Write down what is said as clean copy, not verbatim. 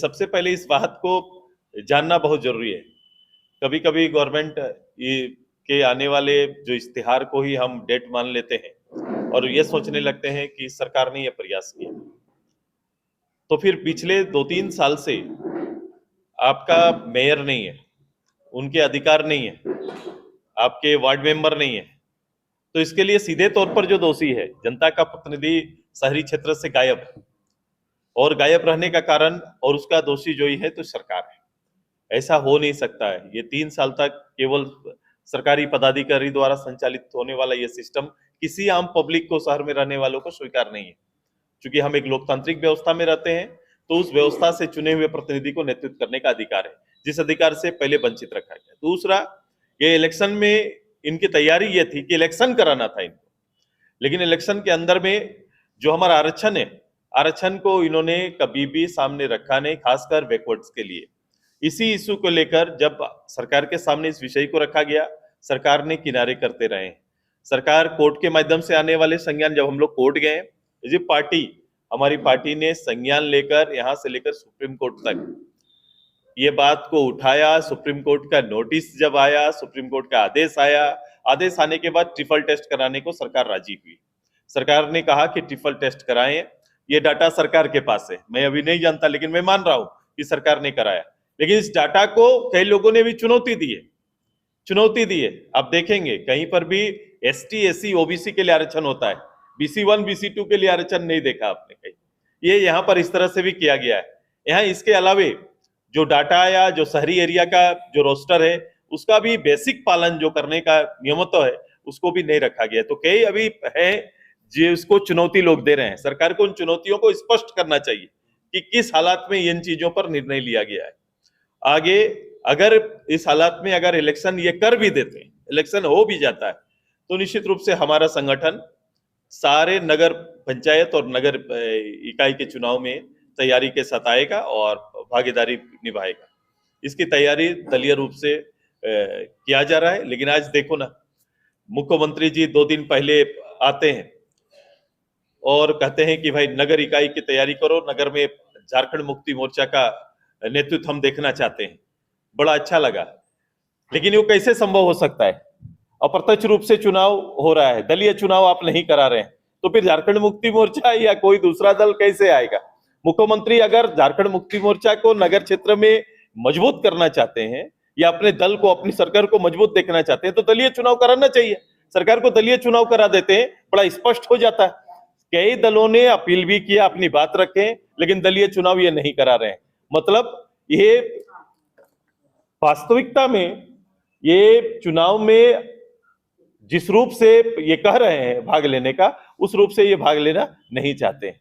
सबसे पहले इस बात को जानना बहुत जरूरी है। कभी कभी गवर्नमेंट के आने वाले जो इश्तिहार को ही हम डेट मान लेते हैं और ये सोचने लगते हैं कि सरकार ने ये प्रयास किया। तो फिर पिछले 2-3 साल से आपका मेयर नहीं है, उनके अधिकार नहीं है, आपके वार्ड मेंबर नहीं है, तो इसके लिए सीधे तौर पर जो दोषी है, जनता का प्रतिनिधि शहरी क्षेत्र से गायब है और गायब रहने का कारण और उसका दोषी जो ही है तो सरकार है। ऐसा हो नहीं सकता है। ये 3 साल तक केवल सरकारी पदाधिकारी द्वारा संचालित होने वाला ये सिस्टम किसी आम पब्लिक को, शहर में रहने वालों को स्वीकार नहीं है। क्योंकि हम एक लोकतांत्रिक व्यवस्था में रहते हैं, तो उस व्यवस्था से चुने हुए प्रतिनिधि को नेतृत्व करने का अधिकार है, जिस अधिकार से पहले वंचित रखा गया। दूसरा, ये इलेक्शन में इनकी तैयारी ये थी कि इलेक्शन कराना था इनको, लेकिन इलेक्शन के अंदर में जो हमारा आरक्षण है, आरक्षण को इन्होंने कभी भी सामने रखा नहीं, खासकर बैकवर्ड्स के लिए। इसी इशू को लेकर जब सरकार के सामने इस विषय को रखा गया, सरकार ने किनारे करते रहे। सरकार कोर्ट के माध्यम से आने वाले संज्ञान, जब हम लोग कोर्ट गए, हमारी पार्टी ने संज्ञान लेकर यहां से लेकर सुप्रीम कोर्ट तक ये बात को उठाया। सुप्रीम कोर्ट का नोटिस जब आया, सुप्रीम कोर्ट का आदेश आया, आदेश आने के बाद ट्रिपल टेस्ट कराने को सरकार राजी हुई। सरकार ने कहा कि ट्रिपल टेस्ट कराएं, ये डाटा सरकार के पास है। मैं अभी नहीं जानता, लेकिन मैं मान रहा हूं कि सरकार ने कराया। लेकिन इस डाटा को कई लोगों ने भी चुनौती दी है। आप देखेंगे कहीं पर भी एसटी, एससी, ओबीसी के लिए आरक्षण होता है, BC1, BC2 के लिए आरक्षण नहीं देखा आपने कहीं। ये यहाँ पर इस तरह से भी किया गया है। यहाँ इसके अलावे जो डाटा या जो शहरी एरिया का जो रोस्टर है, उसका भी बेसिक पालन जो करने का नियमत्व है, उसको भी नहीं रखा गया। तो कई अभी है जो इसको चुनौती लोग दे रहे हैं। सरकार को उन चुनौतियों को स्पष्ट करना चाहिए कि किस हालात में इन चीजों पर निर्णय लिया गया है। आगे अगर इस हालात में अगर इलेक्शन ये कर भी देते हैं, इलेक्शन हो भी जाता है, तो निश्चित रूप से हमारा संगठन सारे नगर पंचायत और नगर इकाई के चुनाव में तैयारी के साथ आएगा और भागीदारी निभाएगा। इसकी तैयारी दलीय रूप से किया जा रहा है। लेकिन आज देखो ना, मुख्यमंत्री जी 2 दिन पहले आते हैं और कहते हैं कि भाई नगर इकाई की तैयारी करो, नगर में झारखंड मुक्ति मोर्चा का नेतृत्व हम देखना चाहते हैं। बड़ा अच्छा लगा, लेकिन वो कैसे संभव हो सकता है? अप्रत्यक्ष रूप से चुनाव हो रहा है, दलीय चुनाव आप नहीं करा रहे हैं, तो फिर झारखंड मुक्ति मोर्चा या कोई दूसरा दल कैसे आएगा? मुख्यमंत्री अगर झारखंड मुक्ति मोर्चा को नगर क्षेत्र में मजबूत करना चाहते हैं या अपने दल को, अपनी सरकार को मजबूत देखना चाहते हैं, तो दलीय चुनाव कराना चाहिए। सरकार को दलीय चुनाव करा देते हैं, बड़ा स्पष्ट हो जाता है। कई दलों ने अपील भी किया, अपनी बात रखें, लेकिन दलीय चुनाव ये नहीं करा रहे हैं। मतलब ये वास्तविकता में ये चुनाव में जिस रूप से ये कह रहे हैं भाग लेने का, उस रूप से ये भाग लेना नहीं चाहते हैं।